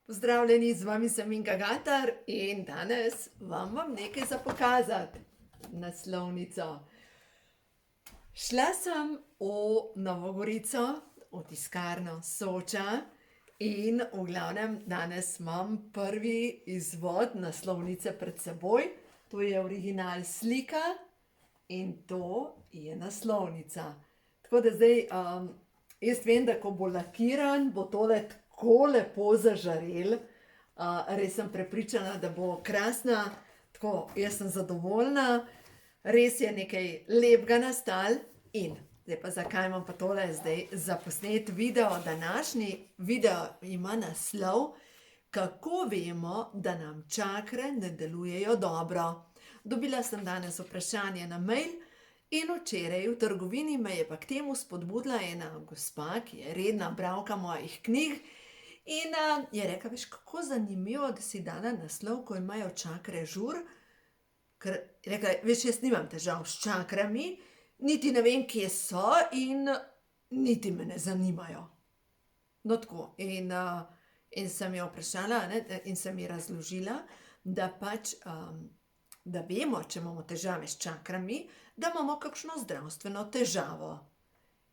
Pozdravljeni, z vami sem Inga Gatar in danes vam nekaj za pokazati. Naslovnico. Šla sem v Novo Gorico, v tiskarno Soča in v glavnem danes imam prvi izvod naslovnice pred seboj. To je original slika in to je naslovnica. Tako da zdaj, jaz vem, da ko bo lakiran, bo tole tako lepo zažarel. Res sem prepričana, da bo krasna. Tako, jaz sem zadovoljna. Res je nekaj lepega nastalo. In zdaj pa zakaj imam pa tole zdaj za posnet video? Današnji video ima naslov: Kako vemo, da nam čakre ne delujejo dobro? Dobila sem danes vprašanje na mail in včeraj v trgovini me je pa k temu spodbudila ena gospa, ki je redna bralka mojih knjig. In je rekla, veš, kako zanimivo, da si dala naslov, ko imajo čakre žur. Ker je rekla, veš, jaz nimam težav s čakrami, niti ne vem, kje so in niti me ne zanimajo. No tako, in sem jo vprašala, in sem ji razložila, da pač, da vemo, če imamo težave s čakrami, da imamo kakšno zdravstveno težavo.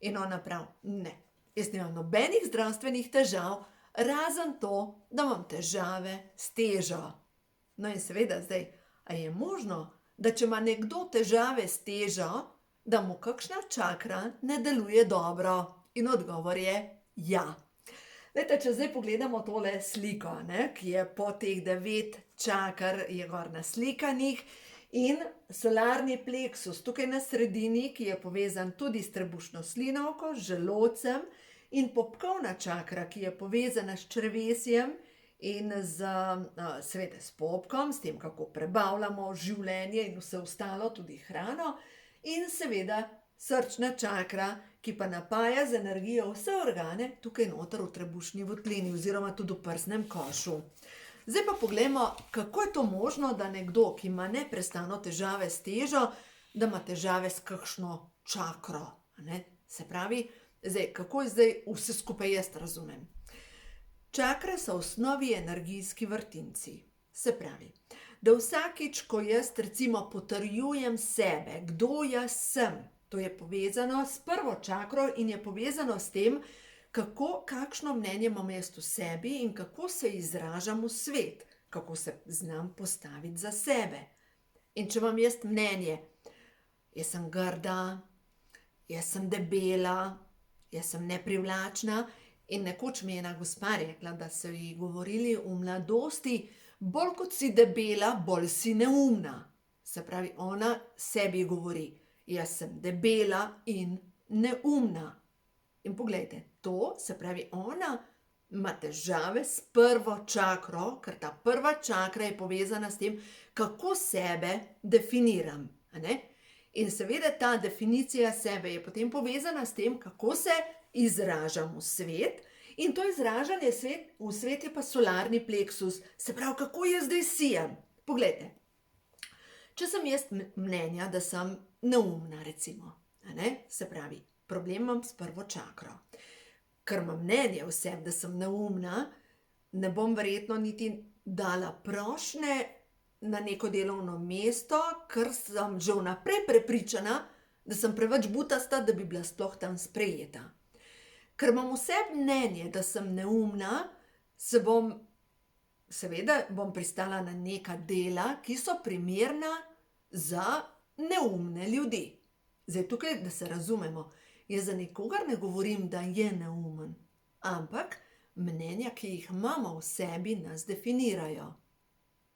In ona pravi, ne, jaz nimam nobenih zdravstvenih težav, razen to, da imam težave s težo. No in seveda zdaj, a je možno, da če ima nekdo težave s težo, da mu kakšna čakra ne deluje dobro? In odgovor je ja. Glejte, če zdaj pogledamo tole sliko, ki je po teh 9 čakr je gor naslikanih, in solarni pleksus tukaj na sredini, ki je povezan tudi s trebušno slinavko, z želodcem, in popkovna čakra, ki je povezana s črevesjem in seveda s popkom, s tem, kako prebavljamo življenje in vse ostalo, tudi hrano, in seveda srčna čakra, ki pa napaja z energijo vse organe tukaj noter v trebušni votlini oziroma tudi v prsnem košu. Zdaj pa poglejmo, kako je to možno, da nekdo, ki ima neprestano težave s težo, da ima težave s kakšno čakro. Se pravi, zdaj, kako je zdaj vse skupaj jaz razumem? Čakre so v osnovi energijski vrtinci. Se pravi, da vsakič, ko jaz recimo potrjujem sebe, kdo jaz sem, to je povezano s prvo čakro in je povezano s tem, kakšno mnenje imam jaz o sebi in kako se izražam v svet, kako se znam postaviti za sebe. In če imam jaz mnenje, jaz sem grda, jaz sem debela, jaz sem neprivlačna, in nekoč mi je ena gospa rekla, da so ji govorili v mladosti, bolj kot si debela, bolj si neumna. Se pravi, ona sebi govori, jaz sem debela in neumna. In poglejte, to se pravi, ona ima težave s prvo čakro, ker ta prva čakra je povezana s tem, kako sebe definiram. In seveda ta definicija sebe je potem povezana s tem, kako se izražam v svet, in to izražanje v svet je pa solarni pleksus. Se pravi, kako jaz zdaj sijem. Poglejte, če sem jaz mnenja, da sem neumna, recimo, se pravi, problem imam s prvo čakro. Ker imam mnenje v sebi, da sem neumna, ne bom verjetno niti dala prošnje na neko delovno mesto, ker sem že vnaprej prepričana, da sem preveč butasta, da bi bila sploh tam sprejeta. Ker imam v sebi mnenje, da sem neumna, seveda bom pristala na neka dela, ki so primerna za neumne ljudi. Zdaj tukaj, da se razumemo, jaz za nikogar ne govorim, da je neumen, ampak mnenja, ki jih imamo v sebi, nas definirajo.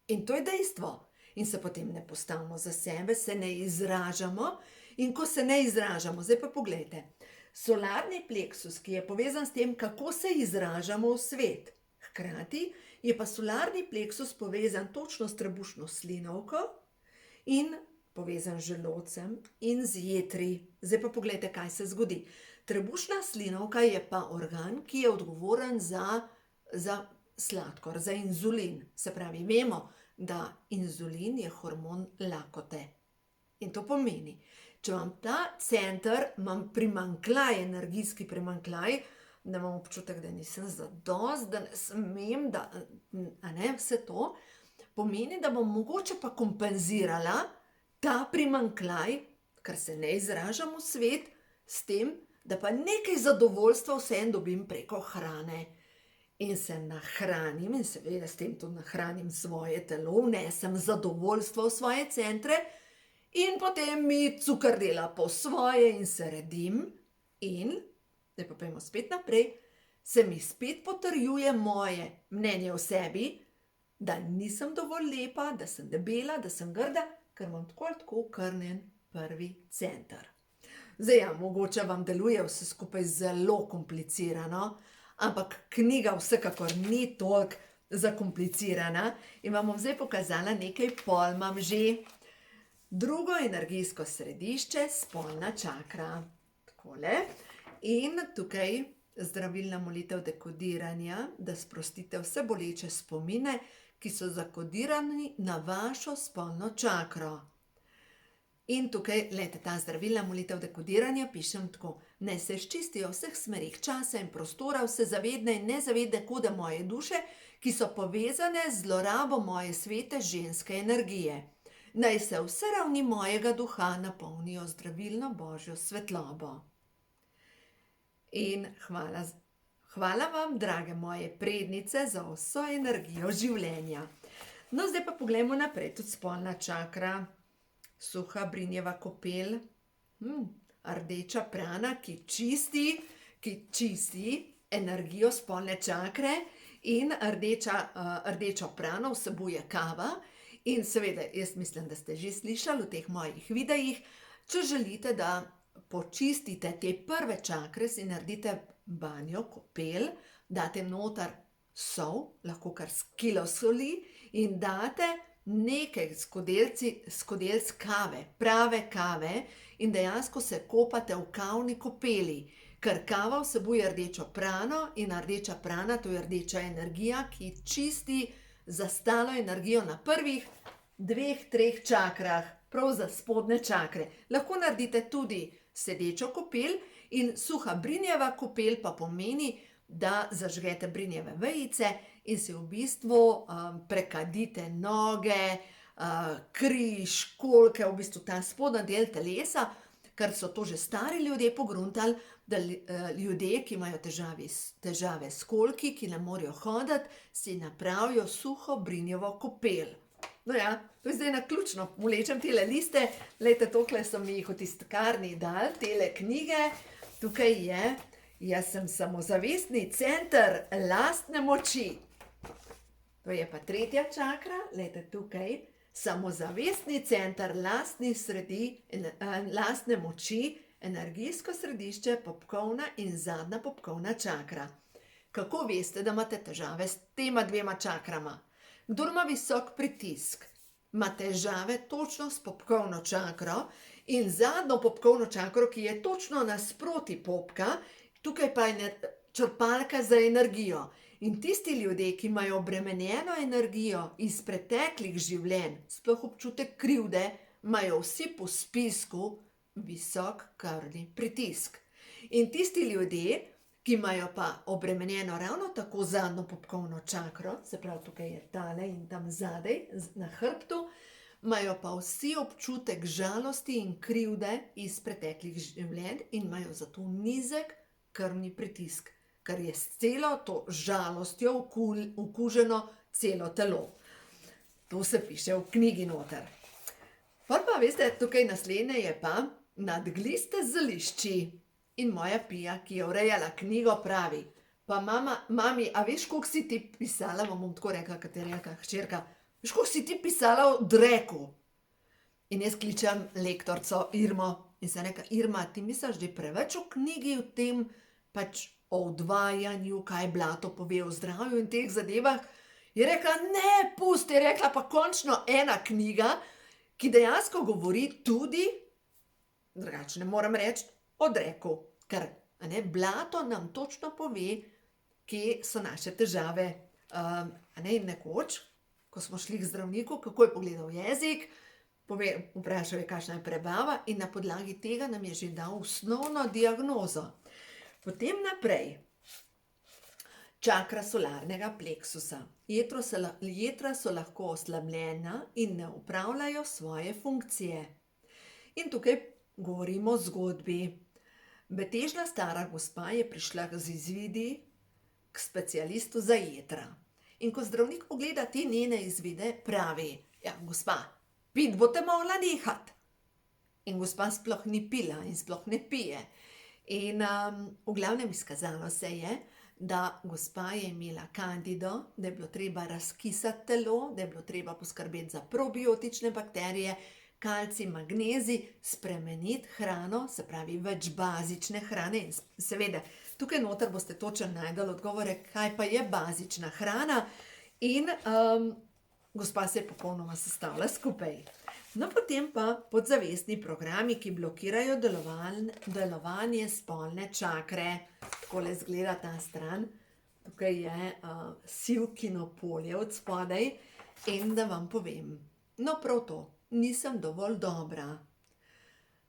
In to je dejstvo. In se potem ne postavimo za sebe, se ne izražamo, in ko se ne izražamo, zdaj pa poglejte, solarni pleksus, ki je povezan s tem, kako se izražamo v svet, hkrati je pa solarni pleksus povezan točno s trebušno slinavko in povezan z želodcem in z jetri. Zdaj pa poglejte, kaj se zgodi. Trebušna slinavka je pa organ, ki je odgovoren za sladkor, za inzulin. Se pravi, vemo, da inzulin je hormon lakote. In to pomeni, če imam ta center, imam primanjkljaj, energijski primanjkljaj, da imam občutek, da nisem zadost, da ne smem, da, a ne, vse to pomeni, da bom mogoče pa kompenzirala ta primanjkljaj, ker se ne izražam v svet, s tem, da pa nekaj zadovoljstva vseeno dobim preko hrane. In se nahranim in seveda s tem tudi nahranim svoje telo, vnesem zadovoljstvo v svoje centre in potem mi cukr dela po svoje in se redim in, zdaj pa pojdimo spet naprej, se mi spet potrjuje moje mnenje o sebi, da nisem dovolj lepa, da sem debela, da sem grda, ker imam tako ali tako okrnjen prvi center. Zdaj ja, mogoče vam deluje vse skupaj zelo komplicirano, ampak knjiga vsekakor ni toliko zakomplicirana in vam bom zdaj pokazala nekaj pol imam že. Drugo energijsko središče, spolna čakra. Takole. In tukaj zdravilna molitev dekodiranja, da sprostite vse boleče spomine, ki so zakodirani na vašo spolno čakro. In tukaj, glejte, ta zdravilna molitev dekodiranja pišem tako. Naj se izčistijo vseh smerih časa in prostora, vse zavedne in nezavedne kode moje duše, ki so povezane z zlorabo moje svete ženske energije. Naj se vse ravni mojega duha napolnijo zdravilno božjo svetlobo. In hvala vam, drage moje prednice, za vso energijo življenja. No, zdaj pa poglejmo naprej, tudi spolna čakra. Suha brinjeva kopel, rdeča prana, ki čisti energijo spolne čakre in rdečo prano vsebuje kava. In seveda, jaz mislim, da ste že slišali v teh mojih videih, če želite, da počistite te prve čakre, si naredite banjo, kopel, date noter sol, lahko kar kilo soli in date nekaj skodelic kave, prave kave in dejansko se kopate v kavni kopeli, ker kava vsebuje rdečo prano in rdeča prana, to je rdeča energija, ki čisti zastalo energijo na prvih 2-3 čakrah, prav za spodnje čakre. Lahko naredite tudi sedečo kopel in suha brinjeva kopel pa pomeni, da zažgete brinjeve vejice in si v bistvu prekadite noge, križ, kolke, v bistvu ta spodnji del telesa, ker so to že stari ljudje pogruntali, da ljudje, ki imajo težave s kolki, ki ne morejo hoditi, si napravijo suho brinjevo kopel. No ja, to je zdaj naključno, vlečem tele liste, glejte, tokle so mi jih v tiskarni dali, tele knjige, tukaj je, jaz sem samozavestni center lastne moči. To je pa tretja čakra, glejte tukaj, samozavestni center lastne moči, energijsko središče, popkovna in zadnja popkovna čakra. Kako veste, da imate težave s tema dvema čakrama? Kdor ima visok pritisk, ima težave točno s popkovno čakro in zadnjo popkovno čakro, ki je točno nasproti popka, tukaj pa je črpalka za energijo. In tisti ljudje, ki imajo obremenjeno energijo iz preteklih življenj, sploh občutek krivde, imajo vsi po spisku visok krvni pritisk. In tisti ljudje, ki imajo pa obremenjeno ravno tako zadnjo popkovno čakro, se pravi tukaj je tale in tam zadaj na hrbtu, imajo pa vsi občutek žalosti in krivde iz preteklih življenj in imajo zato nizek krvni pritisk, ker je s celo to žalostjo okuženo celo telo. To se piše v knjigi noter. Pa veste, tukaj naslednje je pa nadgliste zelišči. In moja Pija, ki je urejala knjigo, pravi, pa mami, a veš, koliko si ti pisala, vam bom tako rekla, kot je rekla hčerka, veš, koliko si ti pisala o dreku? In jaz kličem lektorico Irmo in sem rekla, Irma, ti misliš, da je preveč v knjigi o tem, pač o odvajanju, kaj blato pove o zdravju in teh zadevah? Je rekla, ne, pusti, je rekla, pa končno ena knjiga, ki dejansko govori tudi, drugače ne moram reči, o dreku, ker blato nam točno pove, kje so naše težave. Nekoč, ko smo šli k zdravniku, kako je pogledal jezik, vprašal je, kakšna je prebava in na podlagi tega nam je že dal osnovno diagnozo. Potem naprej, čakra solarnega pleksusa. Jetra so lahko oslabljena in ne opravljajo svoje funkcije. In tukaj govorimo o zgodbi. Betežna stara gospa je prišla z izvidi k specialistu za jetra. In ko zdravnik pogleda te njene izvide, pravi: ja, gospa, pit boste mogla nehati. In gospa sploh ni pila in sploh ne pije. In v glavnem izkazalo se je, da gospa je imela kandido, da je bilo treba razkisati telo, da je bilo treba poskrbeti za probiotične bakterije, kalcij, magnezij, spremeniti hrano, se pravi več bazične hrane. In seveda, tukaj noter boste točno najdeli odgovore, kaj pa je bazična hrana. In gospa se je popolnoma sestavila skupaj. No, potem pa podzavestni programi, ki blokirajo delovanje spolne čakre. Takole izgleda ta stran. Tukaj je sivkino polje od spodaj. In da vam povem, no prav to, nisem dovolj dobra.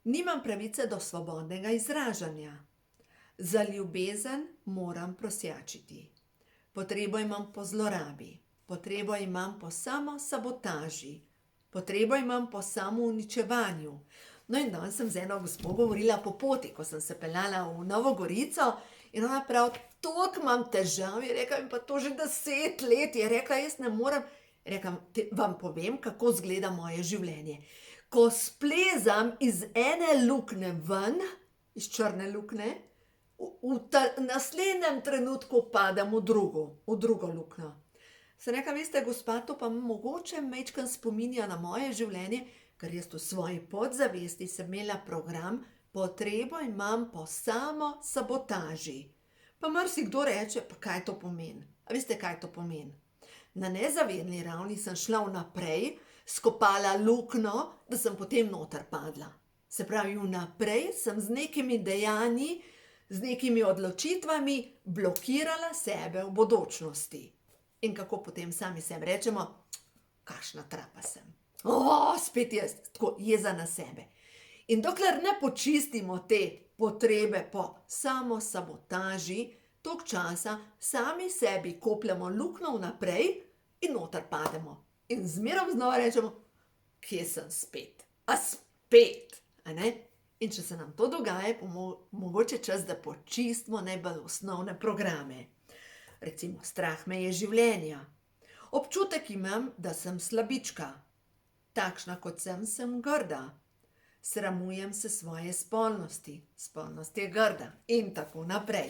Nimam pravice do svobodnega izražanja. Za ljubezen moram prosjačiti. Potrebo imam po zlorabi. Potrebo imam po samosabotaži. Potrebo imam po samouničevanju. No in danes sem z eno gospo govorila po poti, ko sem se peljala v Novo Gorico in ona pravi, toliko imam težav, je rekla, in pa to že 10 let, je rekla, jaz ne morem. Rekam, vam povem, kako izgleda moje življenje. Ko splezam iz ene luknje ven, iz črne luknje, v naslednjem trenutku padam v drugo luknjo. Sem rekla, veste, gospa, to pa mogoče majčkeno spominja na moje življenje, ker jaz v svoji podzavesti sem imela program, potrebo imam po samosabotaži. Pa marsikdo reče, pa kaj to pomeni? A veste, kaj to pomeni? Na nezavedni ravni sem šla vnaprej, skopala luknjo, da sem potem noter padla. Se pravi, vnaprej sem z nekimi dejanji, z nekimi odločitvami blokirala sebe v bodočnosti. In kako potem sami sebi rečemo, kakšna trapa sem. Spet jaz, tako jeza na sebe. In dokler ne počistimo te potrebe po samosabotaži, toliko časa sami sebi kopljamo luknjo vnaprej in noter pademo. In zmerom znova rečemo, kje sem spet? A spet? A ne? In če se nam to dogaja, mogoče čas, da počistimo najbolj osnovne programe. Recimo, strah me je življenja. Občutek imam, da sem slabička. Takšna kot sem grda. Sramujem se svoje spolnosti. Spolnost je grda. In tako naprej.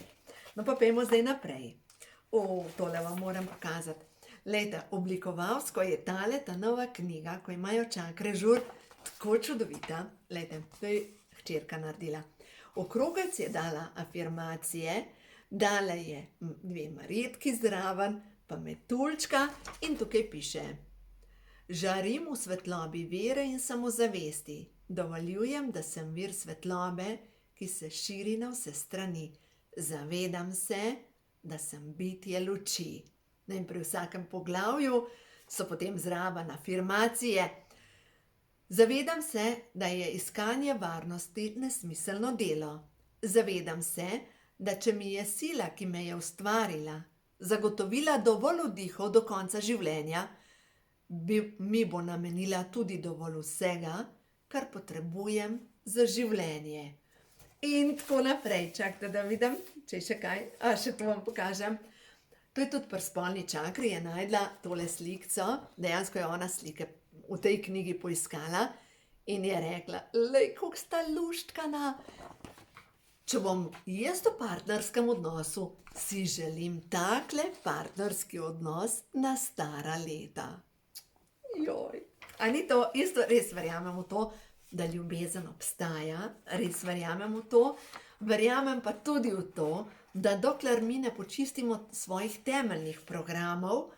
No pa pojmo zdaj naprej. Tole vam moram pokazati. Lejte, oblikovalsko je ta nova knjiga, ko imajo čakre žur, tako čudovita. Lejte, to je hčerka naredila. Okrogec je dala afirmacije, dala je 2 marjetki zraven, pa metuljčka in tukaj piše: žarim v svetlobi vere in samozavesti. Dovoljujem, da sem vir svetlobe, ki se širi na vse strani. Zavedam se, da sem bitje luči. In pri vsakem poglavju so potem zraven afirmacije. Zavedam se, da je iskanje varnosti nesmiselno delo. Zavedam se, da če mi je sila, ki me je ustvarila, zagotovila dovolj vdihov do konca življenja, mi bo namenila tudi dovolj vsega, kar potrebujem za življenje. In tako naprej. Čakajte, da vidim, če še kaj. Še to vam pokažem. To je tudi pri spolni čakri, je najdla tole slikco. Dejansko je ona slike v tej knjigi poiskala in je rekla, lej, koliko sta luštkana. Če bom jaz v partnerskem odnosu, si želim takle partnerski odnos na stara leta. Joj. A ni to isto? Res verjamem v to, da ljubezen obstaja, res verjamem v to, verjamem pa tudi v to, da dokler mi ne počistimo svojih temeljnih programov,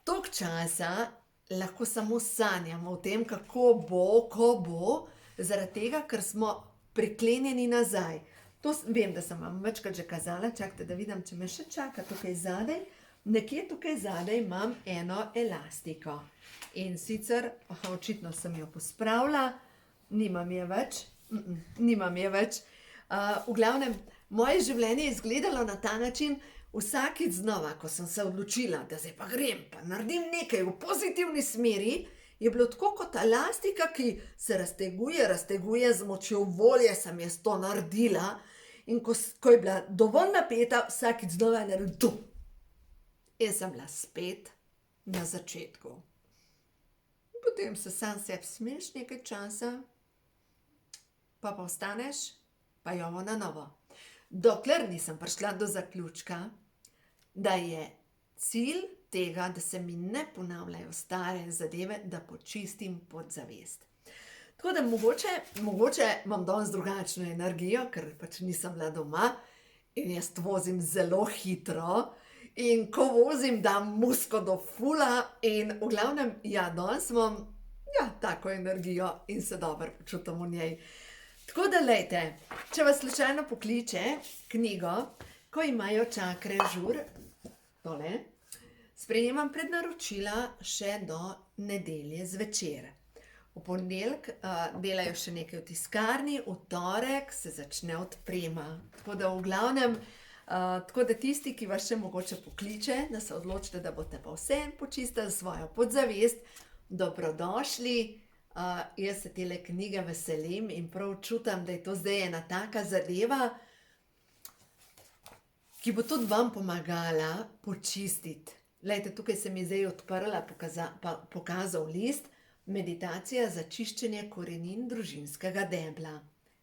toliko časa lahko samo sanjamo o tem, kako bo, ko bo, zaradi tega, ker smo priklenjeni nazaj. To vem, da sem vam večkrat že kazala, čakajte, da vidim, če me še čaka tukaj zadaj. Nekje tukaj zadaj imam eno elastiko. In sicer, očitno sem jo pospravila, nimam je več. V glavnem, moje življenje je izgledalo na ta način, Vsakič znova, ko sem se odločila, da zdaj pa grem, pa naredim nekaj v pozitivni smeri, je bilo tako kot elastika, ki se razteguje z močjo volje, sem jaz to naredila. In ko je bila dovolj napeta, vsakič znova naredim tu. In sem bila spet na začetku. Potem se sam sebi smeješ nekaj časa, pa ostaneš, pa jovo na novo. Dokler nisem prišla do zaključka, da je cilj tega, da se mi ne ponavljajo stare zadeve, da počistim podzavest. Tako da mogoče imam danes drugačno energijo, ker pač nisem bila doma in jaz vozim zelo hitro. In ko vozim, dam musko do fula in v glavnem, danes imam, tako energijo in se dobro počutim v njej. Tako da, lejte, če vas slučajno pokliče knjigo, ko imajo čakre žur, tole, sprejemam prednaročila še do nedelje zvečer. V ponedeljek delajo še nekaj v tiskarni, v torek se začne odprema. Tako da v glavnem, tako da tisti, ki vas še mogoče pokliče, da se odločite, da boste pa vseeno počistili svojo podzavest, dobrodošli. Jaz se tele knjige veselim in prav čutim, da je to zdaj ena taka zadeva, ki bo tudi vam pomagala počistiti. Glejte, tukaj se mi zdaj odprla, pokazal list, meditacija za čiščenje korenin družinskega debla.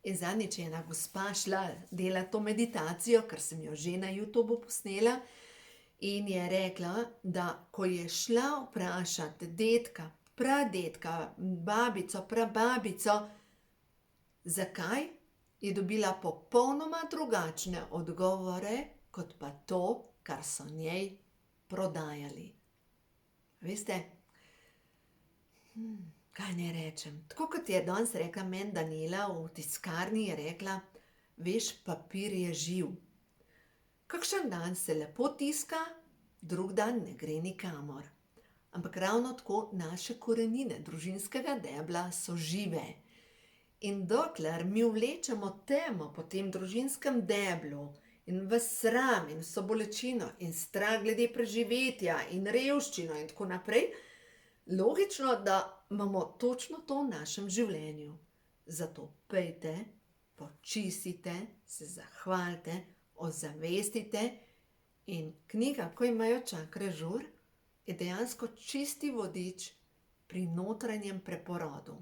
In zadnjič je ena gospa šla delati to meditacijo, ker sem jo že na YouTubeu posnela, in je rekla, da ko je šla vprašati dedka, pradedka, babico, prababico, zakaj, je dobila popolnoma drugačne odgovore, kot pa to, kar so njej prodajali. Veste, kaj ne rečem? Tako kot je danes rekla meni Danila v tiskarni, je rekla, veš, papir je živ. Kakšen dan se lepo tiska, drug dan ne gre nikamor. Ampak ravno tako naše korenine družinskega debla so žive. In dokler mi vlečemo temo po tem družinskem deblu in v sram in vso bolečino in strah glede preživetja in revščino in tako naprej, logično, da imamo točno to v našem življenju. Zato pejte, počistite, se zahvalite, ozavestite in knjiga, ko imajo čakre žur, je dejansko čisti vodič pri notranjem preporodu.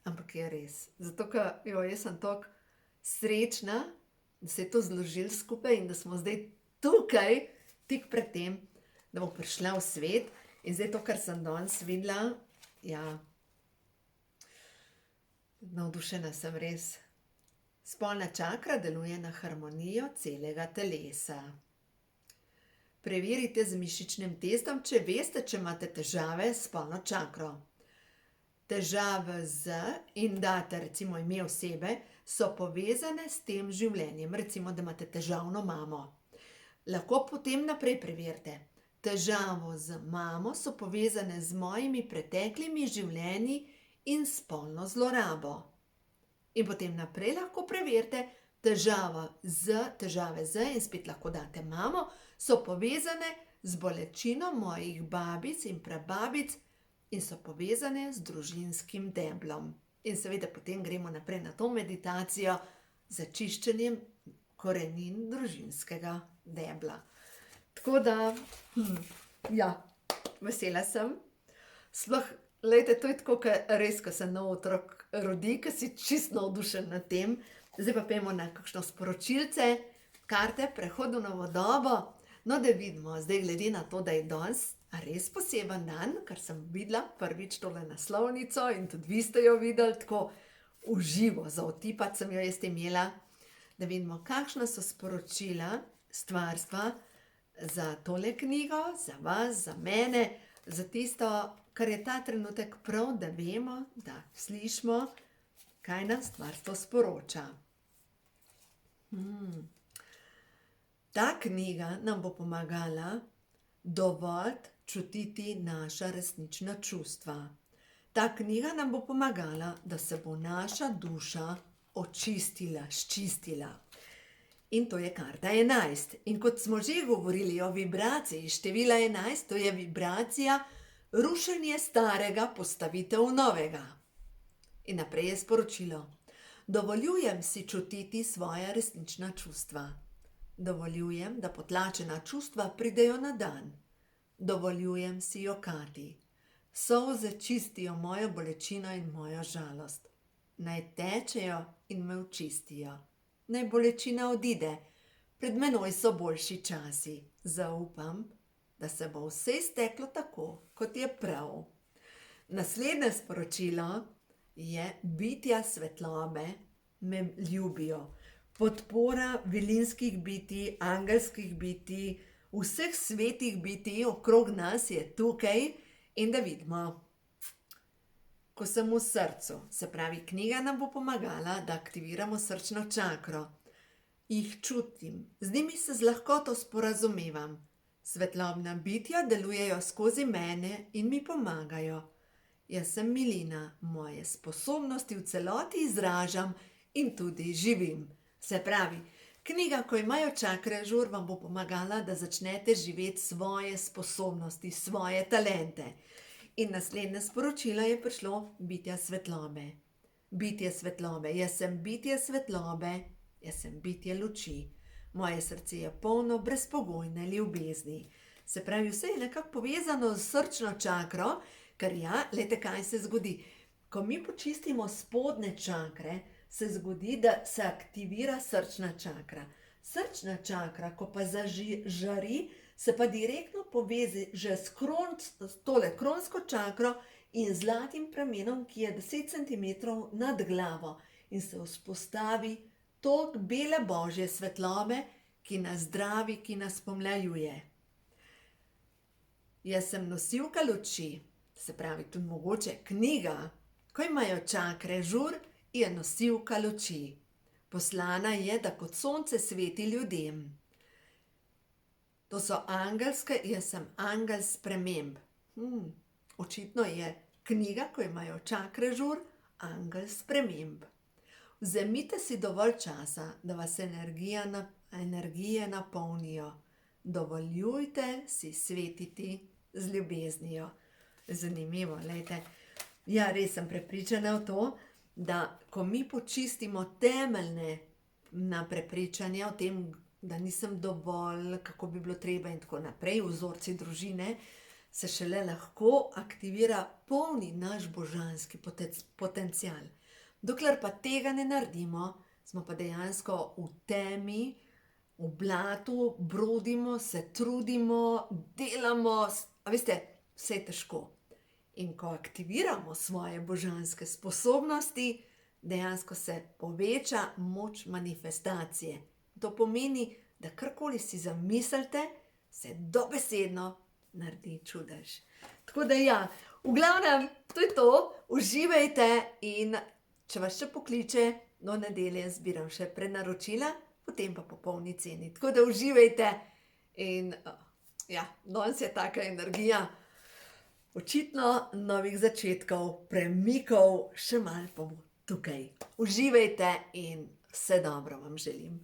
Ampak je res. Zato, ker jaz sem tako srečna, da se je to zložilo skupaj in da smo zdaj tukaj, tik pred tem, da bo prišla v svet. In zdaj to, kar sem danes videla, navdušena sem res. Spolna čakra deluje na harmonijo celega telesa. Preverite z mišičnim testom, če veste, če imate težave s spolno čakro. Težave z in date recimo ime osebe so povezane s tem življenjem. Recimo, da imate težavno mamo. Lahko potem naprej preverite. Težavo z mamo so povezane z mojimi preteklimi življenji in spolno zlorabo. In potem naprej lahko preverite, težave z in spet lahko date mamo, so povezane z bolečino mojih babic in prababic in so povezane z družinskim deblom. In seveda potem gremo naprej na to meditacijo za čiščenjem korenin družinskega debla. Tako da, vesela sem. Sploh, glejte, to je tako, res, ko se nov otrok rodi, ko si čisto navdušen nad tem. Zdaj pa pojmo na kakšno sporočilce, karte, prehod v novo dobo. No, da vidimo, zdaj glede na to, da je danes res poseben dan, ker sem videla prvič tole naslovnico in tudi vi ste jo videli, tako v živo, za otipati sem jo jaz imela, da vidimo, kakšna so sporočila stvarstva za tole knjigo, za vas, za mene, za tisto, kar je ta trenutek prav, da vemo, da slišimo, kaj nam stvarstvo sporoča. Ta knjiga nam bo pomagala dovolj čutiti naša resnična čustva. Ta knjiga nam bo pomagala, da se bo naša duša očistila, sčistila. In to je karta 11. In kot smo že govorili o vibraciji števila 11, to je vibracija rušenje starega, postavitev novega. In naprej je sporočilo: dovoljujem si čutiti svoja resnična čustva. Dovoljujem, da potlačena čustva pridejo na dan. Dovoljujem si jokati. Solze čistijo mojo bolečino in mojo žalost. Naj tečejo in me očistijo. Naj bolečina odide. Pred menoj so boljši časi. Zaupam, da se bo vse izteklo tako, kot je prav. Naslednje sporočilo je: bitja svetlobe me ljubijo. Podpora vilinskih bitij, angelskih bitij, vseh svetih bitij okrog nas je tukaj in da vidimo. Ko sem v srcu, se pravi, knjiga nam bo pomagala, da aktiviramo srčno čakro. Jih čutim, z njimi se z lahkoto sporazumevam. Svetlobna bitja delujejo skozi mene in mi pomagajo. Jaz sem milina, moje sposobnosti v celoti izražam in tudi živim. Se pravi, knjiga, ko imajo čakre žur, vam bo pomagala, da začnete živeti svoje sposobnosti, svoje talente. In naslednje sporočilo je prišlo: bitja svetlobe. Bitje svetlobe, jaz sem bitje svetlobe, jaz sem bitje luči. Moje srce je polno brezpogojne ljubezni. Se pravi, vse je nekako povezano s srčno čakro, ker ja, glejte, kaj se zgodi. Ko mi počistimo spodnje čakre, se zgodi, da se aktivira srčna čakra. Srčna čakra, ko pa zažari, se pa direktno povezi že s tole kronsko čakro in zlatim pramenom, ki je 10 cm nad glavo, in se vzpostavi tok bele božje svetlobe, ki nas zdravi, ki nas pomlajuje. Jaz sem nosilka luči, se pravi, tudi mogoče knjiga, ko imajo čakre žur, je nosilka luči. Poslana je, da kot sonce sveti ljudem. To so angelske, jaz sem angel sprememb. Očitno je knjiga, ko imajo čakre žur, angel sprememb. Vzemite si dovolj časa, da vas energije napolnijo. Dovoljujte si svetiti z ljubeznijo. Zanimivo, glejte. Ja, res sem prepričana v to, da ko mi počistimo temeljne prepričanja o tem, da nisem dovolj, kako bi bilo treba in tako naprej, vzorci družine, se šele lahko aktivira polni naš božanski potencial. Dokler pa tega ne naredimo, smo pa dejansko v temi, v blatu, brodimo, se trudimo, delamo, a veste, vse je težko. In ko aktiviramo svoje božanske sposobnosti, dejansko se poveča moč manifestacije. To pomeni, da karkoli si zamislite, se dobesedno naredi čudež. Tako da ja, v glavnem, to je to, uživajte in če vas še pokliče, do nedelje zbiram še prenaročila, potem pa po polni ceni. Tako da uživajte in ja, danes je taka energija. Očitno novih začetkov, premikov, še malo pa bo tukaj. Uživajte in vse dobro vam želim.